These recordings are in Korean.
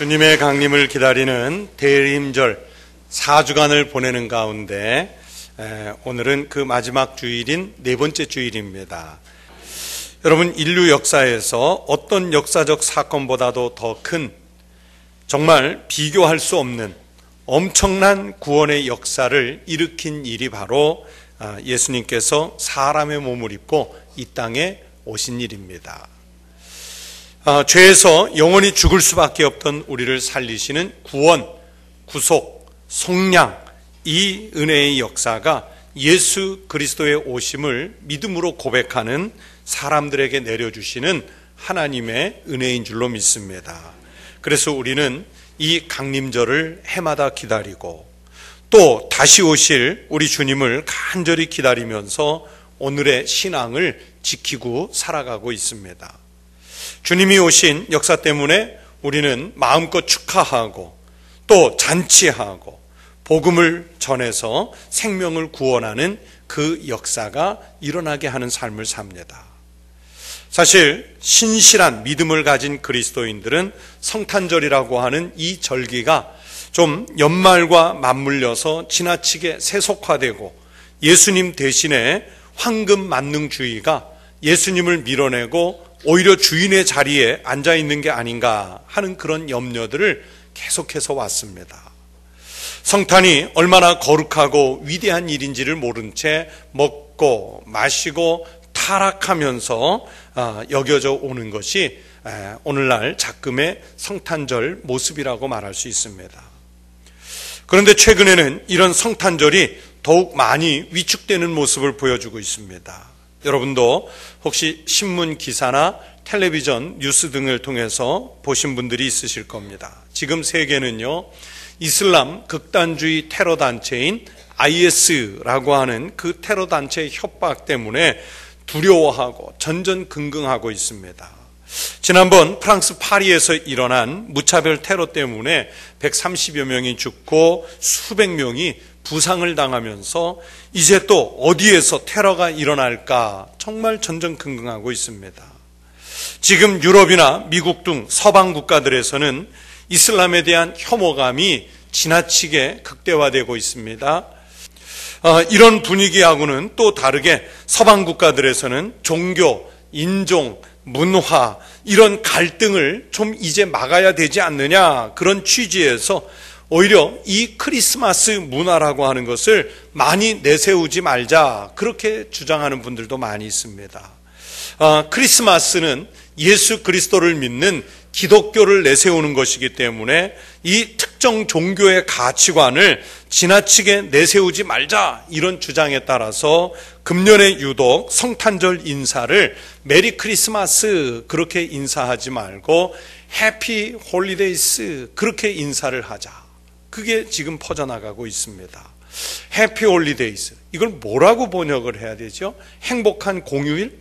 주님의 강림을 기다리는 대림절 4주간을 보내는 가운데 오늘은 그 마지막 주일인 네 번째 주일입니다. 여러분, 인류 역사에서 어떤 역사적 사건보다도 더 큰, 정말 비교할 수 없는 엄청난 구원의 역사를 일으킨 일이 바로 예수님께서 사람의 몸을 입고 이 땅에 오신 일입니다. 죄에서 영원히 죽을 수밖에 없던 우리를 살리시는 구원, 구속, 속량, 이 은혜의 역사가 예수 그리스도의 오심을 믿음으로 고백하는 사람들에게 내려주시는 하나님의 은혜인 줄로 믿습니다. 그래서 우리는 이 강림절을 해마다 기다리고 또 다시 오실 우리 주님을 간절히 기다리면서 오늘의 신앙을 지키고 살아가고 있습니다. 주님이 오신 역사 때문에 우리는 마음껏 축하하고 또 잔치하고 복음을 전해서 생명을 구원하는 그 역사가 일어나게 하는 삶을 삽니다. 사실 신실한 믿음을 가진 그리스도인들은 성탄절이라고 하는 이 절기가 좀 연말과 맞물려서 지나치게 세속화되고 예수님 대신에 황금 만능주의가 예수님을 밀어내고 오히려 주인의 자리에 앉아있는 게 아닌가 하는 그런 염려들을 계속해서 왔습니다. 성탄이 얼마나 거룩하고 위대한 일인지를 모른 채 먹고 마시고 타락하면서 여겨져 오는 것이 오늘날 작금의 성탄절 모습이라고 말할 수 있습니다. 그런데 최근에는 이런 성탄절이 더욱 많이 위축되는 모습을 보여주고 있습니다. 여러분도 혹시 신문 기사나 텔레비전 뉴스 등을 통해서 보신 분들이 있으실 겁니다. 지금 세계는요, 이슬람 극단주의 테러 단체인 IS라고 하는 그 테러 단체의 협박 때문에 두려워하고 전전긍긍하고 있습니다. 지난번 프랑스 파리에서 일어난 무차별 테러 때문에 130여 명이 죽고 수백 명이 부상을 당하면서 이제 또 어디에서 테러가 일어날까 정말 전전긍긍하고 있습니다. 지금 유럽이나 미국 등 서방 국가들에서는 이슬람에 대한 혐오감이 지나치게 극대화되고 있습니다. 이런 분위기하고는 또 다르게 서방 국가들에서는 종교, 인종, 문화 이런 갈등을 좀 이제 막아야 되지 않느냐, 그런 취지에서 오히려 이 크리스마스 문화라고 하는 것을 많이 내세우지 말자, 그렇게 주장하는 분들도 많이 있습니다. 크리스마스는 예수 그리스도를 믿는 기독교를 내세우는 것이기 때문에 이 특정 종교의 가치관을 지나치게 내세우지 말자, 이런 주장에 따라서 금년에 유독 성탄절 인사를 메리 크리스마스 그렇게 인사하지 말고 해피 홀리데이스 그렇게 인사를 하자, 그게 지금 퍼져나가고 있습니다. 해피 홀리데이스, 이걸 뭐라고 번역을 해야 되죠? 행복한 공휴일?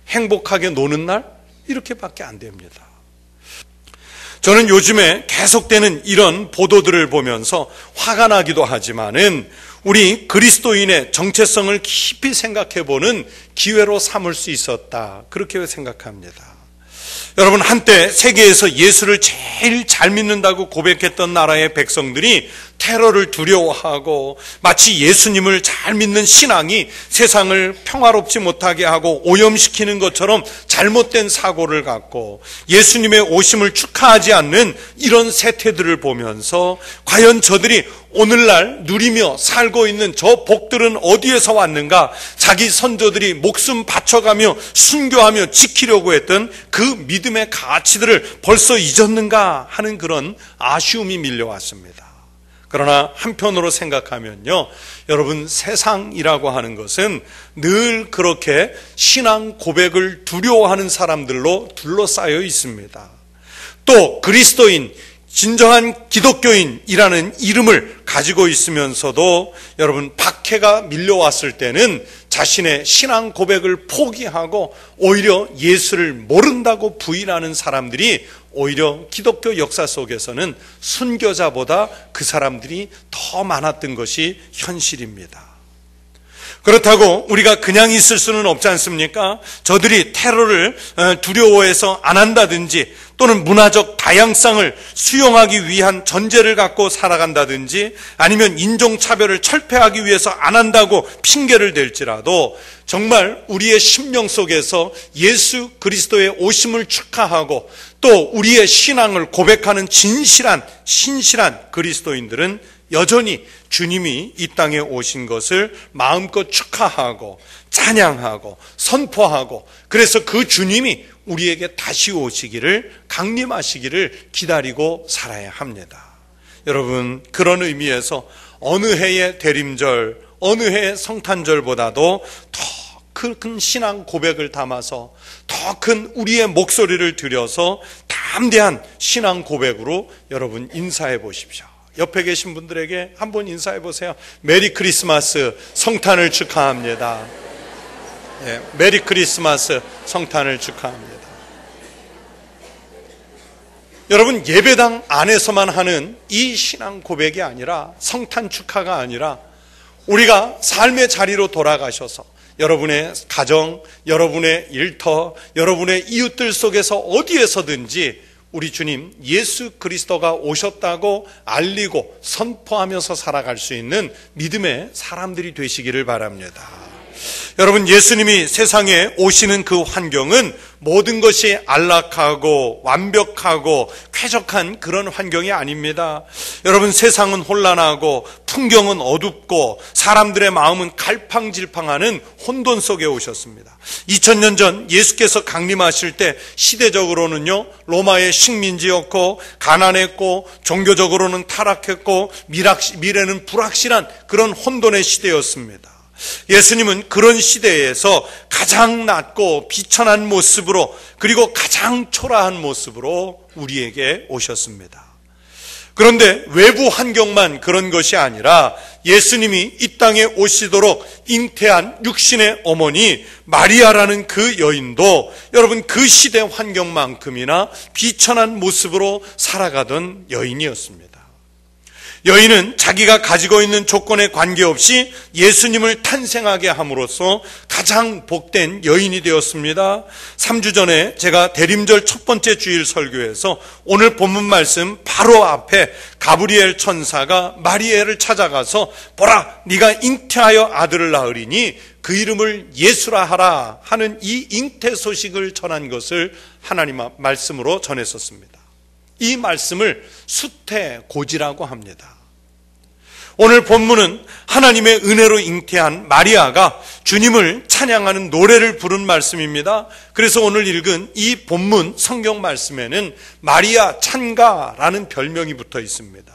행복하게 노는 날? 이렇게밖에 안 됩니다. 저는 요즘에 계속되는 이런 보도들을 보면서 화가 나기도 하지만은 우리 그리스도인의 정체성을 깊이 생각해보는 기회로 삼을 수 있었다, 그렇게 생각합니다. 여러분, 한때 세계에서 예수를 제일 잘 믿는다고 고백했던 나라의 백성들이 테러를 두려워하고 마치 예수님을 잘 믿는 신앙이 세상을 평화롭지 못하게 하고 오염시키는 것처럼 잘못된 사고를 갖고 예수님의 오심을 축하하지 않는 이런 세태들을 보면서 과연 저들이 오늘날 누리며 살고 있는 저 복들은 어디에서 왔는가, 자기 선조들이 목숨 바쳐가며 순교하며 지키려고 했던 그 믿음의 가치들을 벌써 잊었는가 하는 그런 아쉬움이 밀려왔습니다. 그러나 한편으로 생각하면요, 여러분, 세상이라고 하는 것은 늘 그렇게 신앙 고백을 두려워하는 사람들로 둘러싸여 있습니다. 또 그리스도인, 진정한 기독교인이라는 이름을 가지고 있으면서도 여러분, 박해가 밀려왔을 때는 자신의 신앙 고백을 포기하고 오히려 예수를 모른다고 부인하는 사람들이 오히려 기독교 역사 속에서는 순교자보다 그 사람들이 더 많았던 것이 현실입니다. 그렇다고 우리가 그냥 있을 수는 없지 않습니까? 저들이 테러를 두려워해서 안 한다든지 또는 문화적 다양성을 수용하기 위한 전제를 갖고 살아간다든지 아니면 인종차별을 철폐하기 위해서 안 한다고 핑계를 댈지라도 정말 우리의 심령 속에서 예수 그리스도의 오심을 축하하고 또 우리의 신앙을 고백하는 진실한 신실한 그리스도인들은 여전히 주님이 이 땅에 오신 것을 마음껏 축하하고 찬양하고 선포하고 그래서 그 주님이 우리에게 다시 오시기를 강림하시기를 기다리고 살아야 합니다. 여러분, 그런 의미에서 어느 해의 대림절, 어느 해의 성탄절보다도 더 큰 신앙 고백을 담아서 더 큰 우리의 목소리를 들여서 담대한 신앙 고백으로 여러분 인사해 보십시오. 옆에 계신 분들에게 한번 인사해 보세요. 메리 크리스마스, 성탄을 축하합니다. 네, 메리 크리스마스, 성탄을 축하합니다. 여러분, 예배당 안에서만 하는 이 신앙 고백이 아니라 성탄 축하가 아니라 우리가 삶의 자리로 돌아가셔서 여러분의 가정, 여러분의 일터, 여러분의 이웃들 속에서 어디에서든지 우리 주님 예수 그리스도가 오셨다고 알리고 선포하면서 살아갈 수 있는 믿음의 사람들이 되시기를 바랍니다. 여러분, 예수님이 세상에 오시는 그 환경은 모든 것이 안락하고 완벽하고 쾌적한 그런 환경이 아닙니다. 여러분, 세상은 혼란하고 풍경은 어둡고 사람들의 마음은 갈팡질팡하는 혼돈 속에 오셨습니다. 2000년 전 예수께서 강림하실 때 시대적으로는요, 로마의 식민지였고 가난했고 종교적으로는 타락했고 미래는 불확실한 그런 혼돈의 시대였습니다. 예수님은 그런 시대에서 가장 낮고 비천한 모습으로 그리고 가장 초라한 모습으로 우리에게 오셨습니다. 그런데 외부 환경만 그런 것이 아니라 예수님이 이 땅에 오시도록 잉태한 육신의 어머니 마리아라는 그 여인도 여러분 그 시대 환경만큼이나 비천한 모습으로 살아가던 여인이었습니다. 여인은 자기가 가지고 있는 조건에 관계없이 예수님을 탄생하게 함으로써 가장 복된 여인이 되었습니다. 3주 전에 제가 대림절 첫 번째 주일 설교에서 오늘 본문 말씀 바로 앞에 가브리엘 천사가 마리아를 찾아가서 보라, 네가 잉태하여 아들을 낳으리니 그 이름을 예수라 하라 하는 이 잉태 소식을 전한 것을 하나님 말씀으로 전했었습니다. 이 말씀을 수태고지라고 합니다. 오늘 본문은 하나님의 은혜로 잉태한 마리아가 주님을 찬양하는 노래를 부른 말씀입니다. 그래서 오늘 읽은 이 본문 성경 말씀에는 마리아 찬가라는 별명이 붙어 있습니다.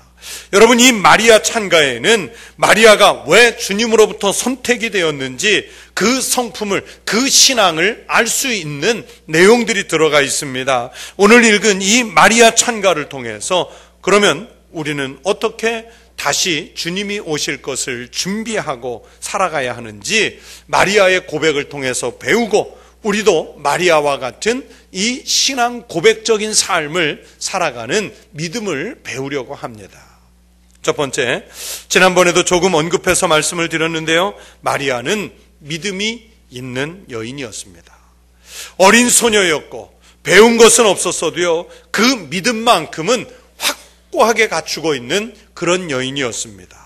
여러분, 이 마리아 찬가에는 마리아가 왜 주님으로부터 선택이 되었는지 그 성품을, 그 신앙을 알 수 있는 내용들이 들어가 있습니다. 오늘 읽은 이 마리아 찬가를 통해서 그러면 우리는 어떻게 다시 주님이 오실 것을 준비하고 살아가야 하는지 마리아의 고백을 통해서 배우고 우리도 마리아와 같은 이 신앙 고백적인 삶을 살아가는 믿음을 배우려고 합니다. 첫 번째, 지난번에도 조금 언급해서 말씀을 드렸는데요, 마리아는 믿음이 있는 여인이었습니다. 어린 소녀였고 배운 것은 없었어도요, 그 믿음만큼은 확고하게 갖추고 있는 그런 여인이었습니다.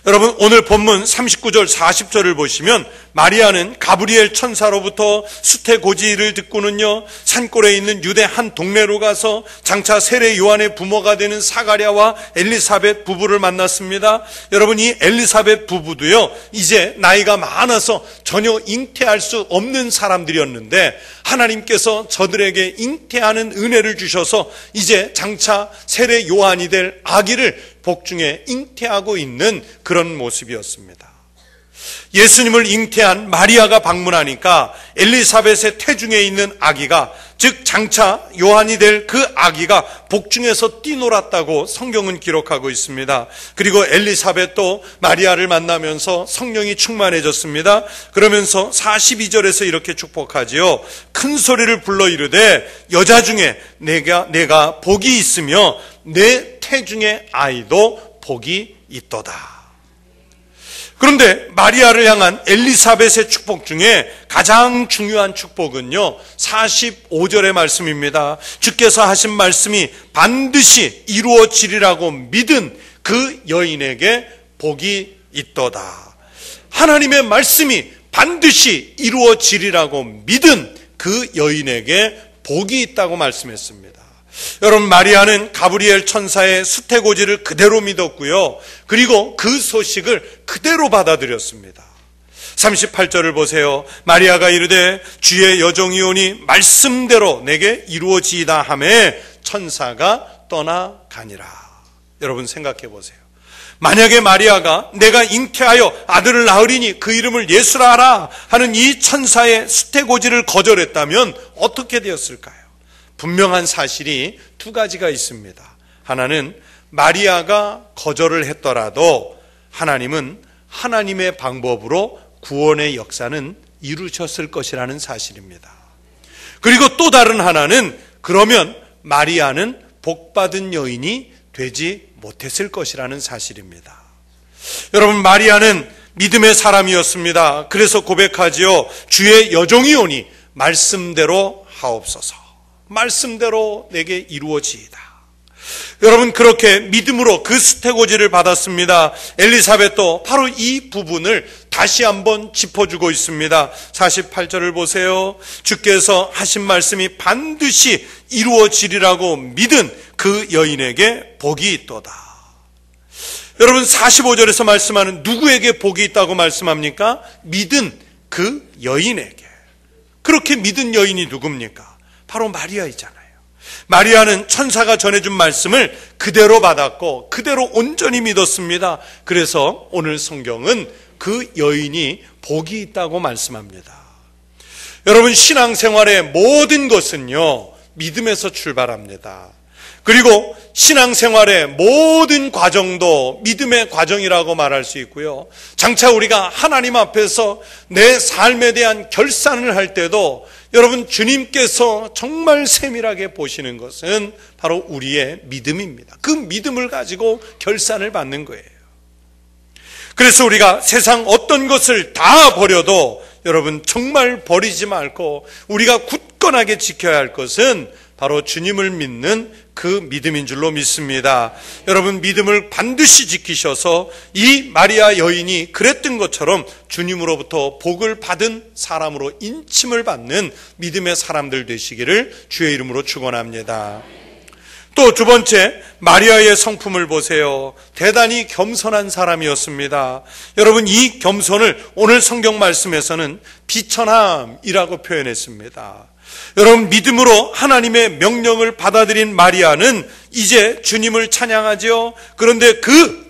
여러분, 오늘 본문 39절 40절을 보시면 마리아는 가브리엘 천사로부터 수태고지를 듣고는요, 산골에 있는 유대 한 동네로 가서 장차 세례 요한의 부모가 되는 사가랴와 엘리사벳 부부를 만났습니다. 여러분, 이 엘리사벳 부부도요, 이제 나이가 많아서 전혀 잉태할 수 없는 사람들이었는데 하나님께서 저들에게 잉태하는 은혜를 주셔서 이제 장차 세례 요한이 될 아기를 복중에 잉태하고 있는 그런 모습이었습니다. 예수님을 잉태한 마리아가 방문하니까 엘리사벳의 태중에 있는 아기가, 즉 장차 요한이 될 그 아기가 복중에서 뛰놀았다고 성경은 기록하고 있습니다. 그리고 엘리사벳도 마리아를 만나면서 성령이 충만해졌습니다. 그러면서 42절에서 이렇게 축복하지요. 큰 소리를 불러 이르되 여자 중에 내가 복이 있으며 내 태중의 아이도 복이 있도다. 그런데 마리아를 향한 엘리사벳의 축복 중에 가장 중요한 축복은요, 45절의 말씀입니다. 주께서 하신 말씀이 반드시 이루어지리라고 믿은 그 여인에게 복이 있도다. 하나님의 말씀이 반드시 이루어지리라고 믿은 그 여인에게 복이 있다고 말씀했습니다. 여러분, 마리아는 가브리엘 천사의 수태고지를 그대로 믿었고요, 그리고 그 소식을 그대로 받아들였습니다. 38절을 보세요. 마리아가 이르되 주의 여종이오니 말씀대로 내게 이루어지이다 하매 천사가 떠나가니라. 여러분 생각해 보세요. 만약에 마리아가 내가 잉태하여 아들을 낳으리니 그 이름을 예수라 하라 하는 이 천사의 수태고지를 거절했다면 어떻게 되었을까요? 분명한 사실이 두 가지가 있습니다. 하나는 마리아가 거절을 했더라도 하나님은 하나님의 방법으로 구원의 역사는 이루셨을 것이라는 사실입니다. 그리고 또 다른 하나는, 그러면 마리아는 복받은 여인이 되지 못했을 것이라는 사실입니다. 여러분, 마리아는 믿음의 사람이었습니다. 그래서 고백하지요. 주의 여종이오니 말씀대로 하옵소서. 말씀대로 내게 이루어지이다. 여러분, 그렇게 믿음으로 그 수태고지를 받았습니다. 엘리사벳도 바로 이 부분을 다시 한번 짚어주고 있습니다. 48절을 보세요. 주께서 하신 말씀이 반드시 이루어지리라고 믿은 그 여인에게 복이 있도다. 여러분, 45절에서 말씀하는 누구에게 복이 있다고 말씀합니까? 믿은 그 여인에게. 그렇게 믿은 여인이 누굽니까? 바로 마리아이잖아요. 마리아는 천사가 전해준 말씀을 그대로 받았고 그대로 온전히 믿었습니다. 그래서 오늘 성경은 그 여인이 복이 있다고 말씀합니다. 여러분, 신앙생활의 모든 것은요, 믿음에서 출발합니다. 그리고 신앙생활의 모든 과정도 믿음의 과정이라고 말할 수 있고요, 장차 우리가 하나님 앞에서 내 삶에 대한 결산을 할 때도 여러분, 주님께서 정말 세밀하게 보시는 것은 바로 우리의 믿음입니다. 그 믿음을 가지고 결산을 받는 거예요. 그래서 우리가 세상 어떤 것을 다 버려도 여러분, 정말 버리지 말고 우리가 굳건하게 지켜야 할 것은 바로 주님을 믿는 그 믿음인 줄로 믿습니다. 여러분, 믿음을 반드시 지키셔서 이 마리아 여인이 그랬던 것처럼 주님으로부터 복을 받은 사람으로 인침을 받는 믿음의 사람들 되시기를 주의 이름으로 축원합니다. 또 두 번째, 마리아의 성품을 보세요. 대단히 겸손한 사람이었습니다. 여러분, 이 겸손을 오늘 성경 말씀에서는 비천함이라고 표현했습니다. 여러분, 믿음으로 하나님의 명령을 받아들인 마리아는 이제 주님을 찬양하죠. 그런데 그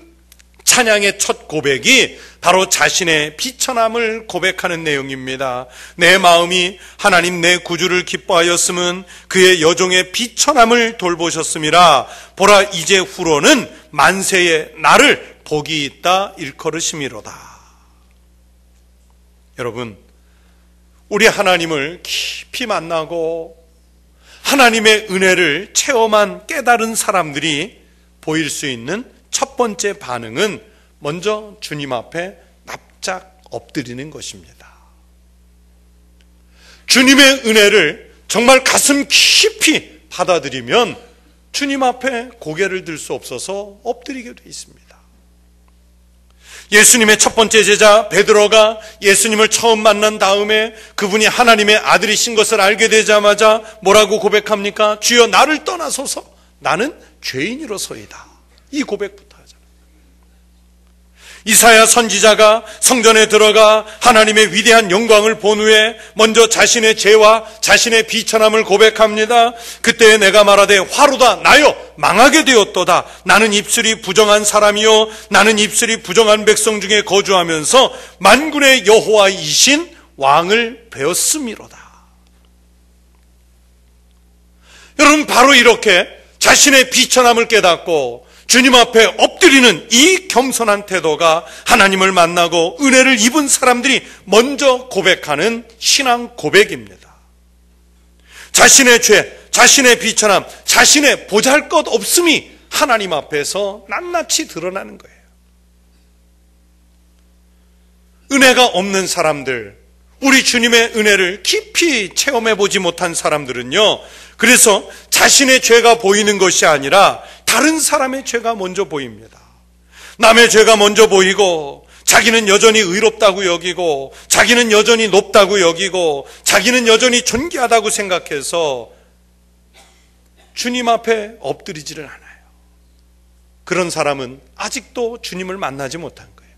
찬양의 첫 고백이 바로 자신의 비천함을 고백하는 내용입니다. 내 마음이 하나님 내 구주를 기뻐하였음은 그의 여종의 비천함을 돌보셨음이라. 보라, 이제 후로는 만세의 나를 복이 있다 일컬으심이로다. 여러분, 우리 하나님을 깊이 만나고 하나님의 은혜를 체험한 깨달은 사람들이 보일 수 있는 첫 번째 반응은 먼저 주님 앞에 납작 엎드리는 것입니다. 주님의 은혜를 정말 가슴 깊이 받아들이면 주님 앞에 고개를 들 수 없어서 엎드리게 되어 있습니다. 예수님의 첫 번째 제자 베드로가 예수님을 처음 만난 다음에 그분이 하나님의 아들이신 것을 알게 되자마자 뭐라고 고백합니까? 주여, 나를 떠나소서, 나는 죄인이로소이다. 이 고백부터 하잖아요. 이사야 선지자가 성전에 들어가 하나님의 위대한 영광을 본 후에 먼저 자신의 죄와 자신의 비천함을 고백합니다. 그때 내가 말하되 화로다 나여 망하게 되었도다. 나는 입술이 부정한 사람이요 나는 입술이 부정한 백성 중에 거주하면서 만군의 여호와이신 왕을 배웠음이로다. 여러분, 바로 이렇게 자신의 비천함을 깨닫고 주님 앞에 엎드리는 이 겸손한 태도가 하나님을 만나고 은혜를 입은 사람들이 먼저 고백하는 신앙 고백입니다. 자신의 죄, 자신의 비천함, 자신의 보잘것없음이 하나님 앞에서 낱낱이 드러나는 거예요. 은혜가 없는 사람들, 우리 주님의 은혜를 깊이 체험해 보지 못한 사람들은요, 그래서 자신의 죄가 보이는 것이 아니라 다른 사람의 죄가 먼저 보입니다. 남의 죄가 먼저 보이고, 자기는 여전히 의롭다고 여기고, 자기는 여전히 높다고 여기고, 자기는 여전히 존귀하다고 생각해서 주님 앞에 엎드리지를 않아요. 그런 사람은 아직도 주님을 만나지 못한 거예요.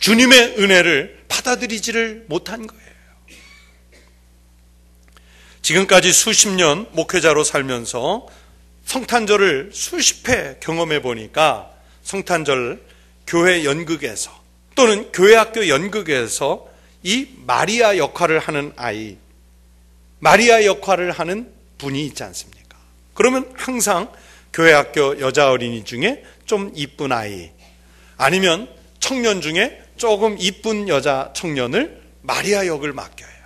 주님의 은혜를 받아들이지를 못한 거예요. 지금까지 수십 년 목회자로 살면서 성탄절을 수십 회 경험해 보니까 성탄절 교회 연극에서 또는 교회학교 연극에서 이 마리아 역할을 하는 아이, 마리아 역할을 하는 분이 있지 않습니까? 그러면 항상 교회학교 여자 어린이 중에 좀 이쁜 아이, 아니면 청년 중에 조금 이쁜 여자 청년을 마리아 역을 맡겨요.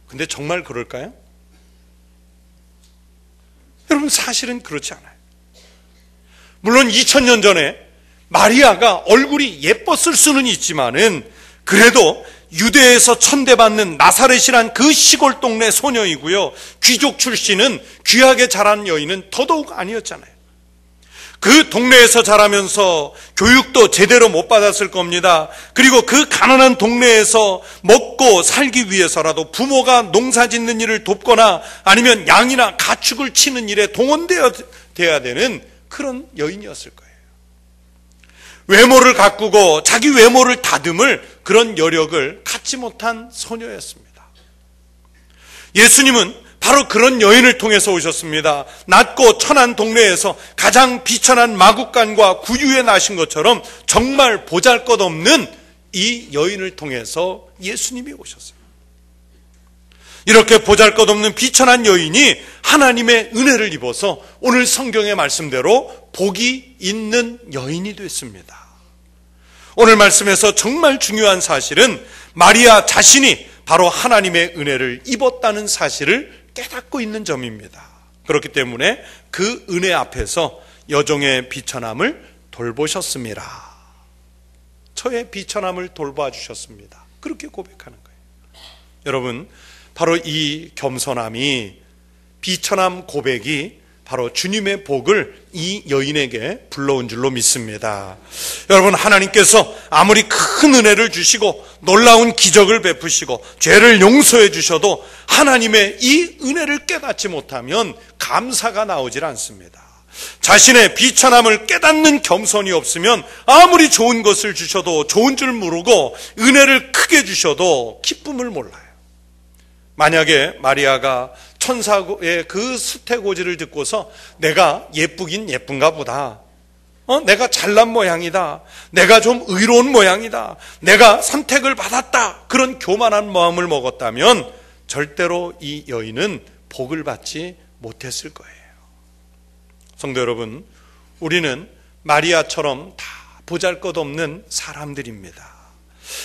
근데 정말 그럴까요? 여러분, 사실은 그렇지 않아요. 물론 2000년 전에 마리아가 얼굴이 예뻤을 수는 있지만은 그래도 유대에서 천대받는 나사렛이란 그 시골 동네 소녀이고요, 귀족 출신은 귀하게 자란 여인은 더더욱 아니었잖아요. 그 동네에서 자라면서 교육도 제대로 못 받았을 겁니다. 그리고 그 가난한 동네에서 먹고 살기 위해서라도 부모가 농사 짓는 일을 돕거나 아니면 양이나 가축을 치는 일에 동원되어야 되는 그런 여인이었을 거예요. 외모를 가꾸고 자기 외모를 다듬을 그런 여력을 갖지 못한 소녀였습니다. 예수님은 바로 그런 여인을 통해서 오셨습니다. 낮고 천한 동네에서 가장 비천한 마국간과 구유에 나신 것처럼 정말 보잘것없는 이 여인을 통해서 예수님이 오셨어요. 이렇게 보잘것없는 비천한 여인이 하나님의 은혜를 입어서 오늘 성경의 말씀대로 복이 있는 여인이 됐습니다. 오늘 말씀에서 정말 중요한 사실은 마리아 자신이 바로 하나님의 은혜를 입었다는 사실을 깨닫고 있는 점입니다. 그렇기 때문에 그 은혜 앞에서 여종의 비천함을 돌보셨습니다. 저의 비천함을 돌봐 주셨습니다. 그렇게 고백하는 거예요. 여러분, 바로 이 겸손함이, 비천함 고백이 바로 주님의 복을 이 여인에게 불러온 줄로 믿습니다. 여러분, 하나님께서 아무리 큰 은혜를 주시고 놀라운 기적을 베푸시고 죄를 용서해 주셔도 하나님의 이 은혜를 깨닫지 못하면 감사가 나오질 않습니다. 자신의 비천함을 깨닫는 겸손이 없으면 아무리 좋은 것을 주셔도 좋은 줄 모르고 은혜를 크게 주셔도 기쁨을 몰라요. 만약에 마리아가 천사의 그 수태고지를 듣고서 내가 예쁘긴 예쁜가 보다, 내가 잘난 모양이다, 내가 좀 의로운 모양이다, 내가 선택을 받았다, 그런 교만한 마음을 먹었다면 절대로 이 여인은 복을 받지 못했을 거예요. 성도 여러분, 우리는 마리아처럼 다 보잘것없는 사람들입니다.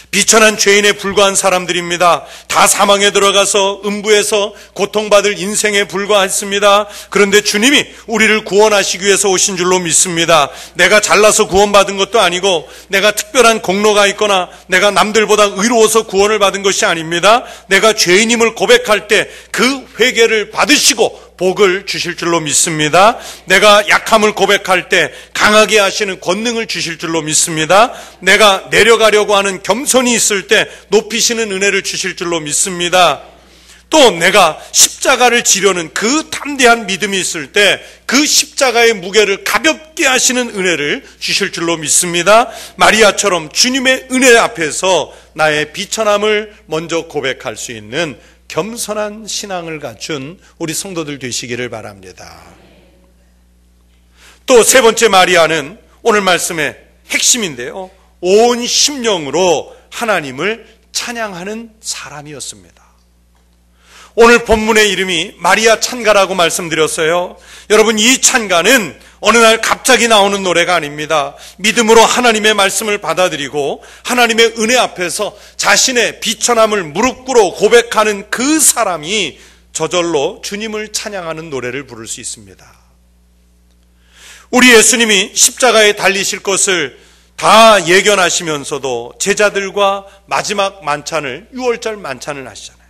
비천한 죄인에 불과한 사람들입니다. 다 사망에 들어가서 음부에서 고통받을 인생에 불과했습니다. 그런데 주님이 우리를 구원하시기 위해서 오신 줄로 믿습니다. 내가 잘나서 구원받은 것도 아니고 내가 특별한 공로가 있거나 내가 남들보다 의로워서 구원을 받은 것이 아닙니다. 내가 죄인임을 고백할 때 그 회개를 받으시고 복을 주실 줄로 믿습니다. 내가 약함을 고백할 때 강하게 하시는 권능을 주실 줄로 믿습니다. 내가 내려가려고 하는 겸손이 있을 때 높이시는 은혜를 주실 줄로 믿습니다. 또 내가 십자가를 지려는 그 담대한 믿음이 있을 때 그 십자가의 무게를 가볍게 하시는 은혜를 주실 줄로 믿습니다. 마리아처럼 주님의 은혜 앞에서 나의 비천함을 먼저 고백할 수 있는 겸손한 신앙을 갖춘 우리 성도들 되시기를 바랍니다. 또 세 번째 마리아는 오늘 말씀의 핵심인데요, 온 심령으로 하나님을 찬양하는 사람이었습니다. 오늘 본문의 이름이 마리아 찬가라고 말씀드렸어요. 여러분, 이 찬가는 어느 날 갑자기 나오는 노래가 아닙니다. 믿음으로 하나님의 말씀을 받아들이고 하나님의 은혜 앞에서 자신의 비천함을 무릎 꿇어 고백하는 그 사람이 저절로 주님을 찬양하는 노래를 부를 수 있습니다. 우리 예수님이 십자가에 달리실 것을 다 예견하시면서도 제자들과 마지막 만찬을, 유월절 만찬을 하시잖아요.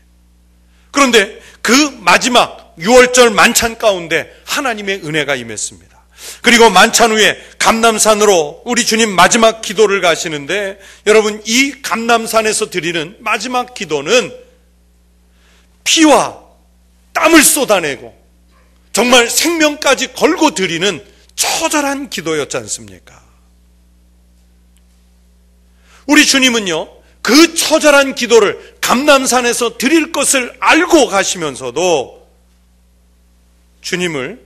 그런데 그 마지막 유월절 만찬 가운데 하나님의 은혜가 임했습니다. 그리고 만찬 후에 감람산으로 우리 주님 마지막 기도를 가시는데, 여러분, 이 감람산에서 드리는 마지막 기도는 피와 땀을 쏟아내고 정말 생명까지 걸고 드리는 처절한 기도였지 않습니까? 우리 주님은요, 그 처절한 기도를 감람산에서 드릴 것을 알고 가시면서도 주님을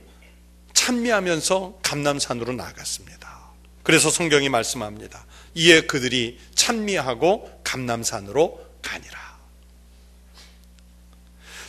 찬미하면서 감람산으로 나아갔습니다. 그래서 성경이 말씀합니다. 이에 그들이 찬미하고 감람산으로 가니라.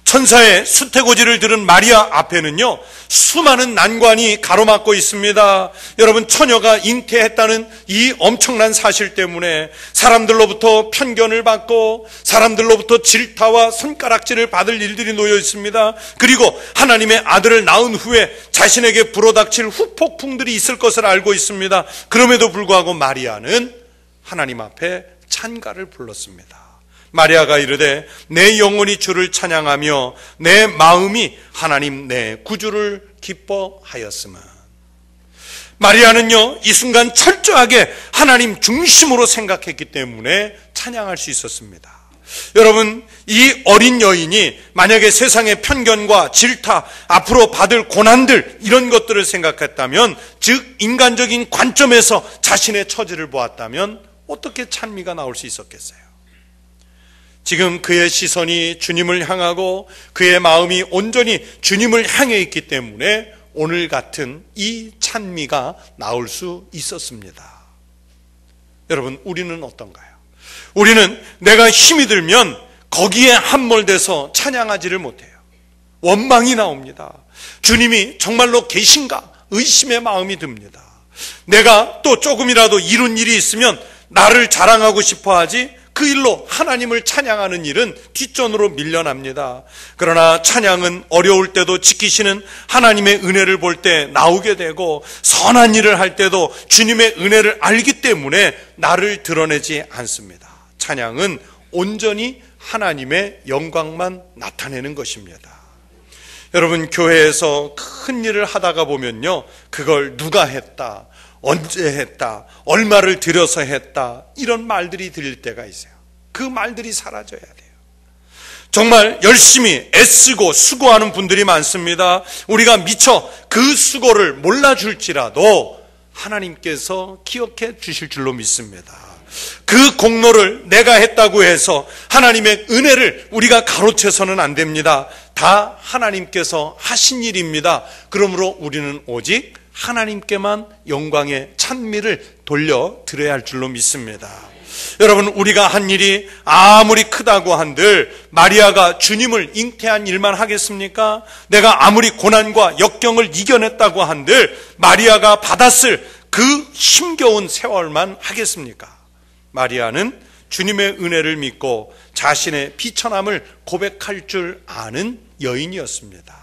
천사의 수태고지를 들은 마리아 앞에는요, 수많은 난관이 가로막고 있습니다. 여러분, 처녀가 잉태했다는 이 엄청난 사실 때문에 사람들로부터 편견을 받고 사람들로부터 질타와 손가락질을 받을 일들이 놓여 있습니다. 그리고 하나님의 아들을 낳은 후에 자신에게 불어닥칠 후폭풍들이 있을 것을 알고 있습니다. 그럼에도 불구하고 마리아는 하나님 앞에 찬가를 불렀습니다. 마리아가 이르되 내 영혼이 주를 찬양하며 내 마음이 하나님 내 구주를 기뻐하였으면. 마리아는요, 이 순간 철저하게 하나님 중심으로 생각했기 때문에 찬양할 수 있었습니다. 여러분, 이 어린 여인이 만약에 세상의 편견과 질타, 앞으로 받을 고난들, 이런 것들을 생각했다면, 즉 인간적인 관점에서 자신의 처지를 보았다면 어떻게 찬미가 나올 수 있었겠어요? 지금 그의 시선이 주님을 향하고 그의 마음이 온전히 주님을 향해 있기 때문에 오늘 같은 이 찬미가 나올 수 있었습니다. 여러분, 우리는 어떤가요? 우리는 내가 힘이 들면 거기에 함몰돼서 찬양하지를 못해요. 원망이 나옵니다. 주님이 정말로 계신가? 의심의 마음이 듭니다. 내가 또 조금이라도 이룬 일이 있으면 나를 자랑하고 싶어 하지, 그 일로 하나님을 찬양하는 일은 뒷전으로 밀려납니다. 그러나 찬양은 어려울 때도 지키시는 하나님의 은혜를 볼 때 나오게 되고, 선한 일을 할 때도 주님의 은혜를 알기 때문에 나를 드러내지 않습니다. 찬양은 온전히 하나님의 영광만 나타내는 것입니다. 여러분, 교회에서 큰 일을 하다가 보면요, 그걸 누가 했다, 언제 했다, 얼마를 들여서 했다, 이런 말들이 들릴 때가 있어요. 그 말들이 사라져야 돼요. 정말 열심히 애쓰고 수고하는 분들이 많습니다. 우리가 미처 그 수고를 몰라줄지라도 하나님께서 기억해 주실 줄로 믿습니다. 그 공로를 내가 했다고 해서 하나님의 은혜를 우리가 가로채서는 안 됩니다. 다 하나님께서 하신 일입니다. 그러므로 우리는 오직 하나님께만 영광의 찬미를 돌려드려야 할 줄로 믿습니다. 여러분, 우리가 한 일이 아무리 크다고 한들 마리아가 주님을 잉태한 일만 하겠습니까? 내가 아무리 고난과 역경을 이겨냈다고 한들 마리아가 받았을 그 힘겨운 세월만 하겠습니까? 마리아는 주님의 은혜를 믿고 자신의 비천함을 고백할 줄 아는 여인이었습니다.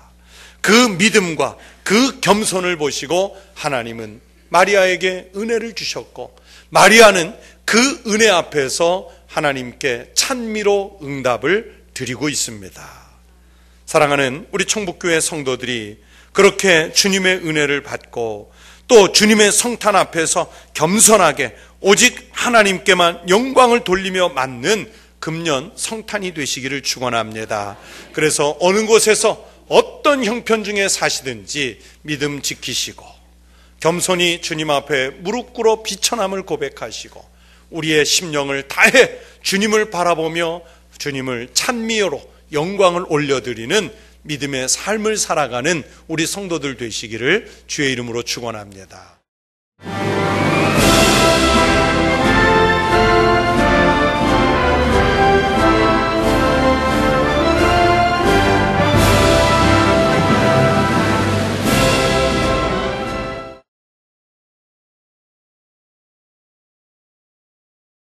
그 믿음과 그 겸손을 보시고 하나님은 마리아에게 은혜를 주셨고, 마리아는 그 은혜 앞에서 하나님께 찬미로 응답을 드리고 있습니다. 사랑하는 우리 청북교회 성도들이 그렇게 주님의 은혜를 받고 또 주님의 성탄 앞에서 겸손하게 오직 하나님께만 영광을 돌리며 맞는 금년 성탄이 되시기를 축원합니다. 그래서 어느 곳에서 어떤 형편 중에 사시든지 믿음 지키시고 겸손히 주님 앞에 무릎 꿇어 비천함을 고백하시고 우리의 심령을 다해 주님을 바라보며 주님을 찬미로 영광을 올려드리는 믿음의 삶을 살아가는 우리 성도들 되시기를 주의 이름으로 축원합니다.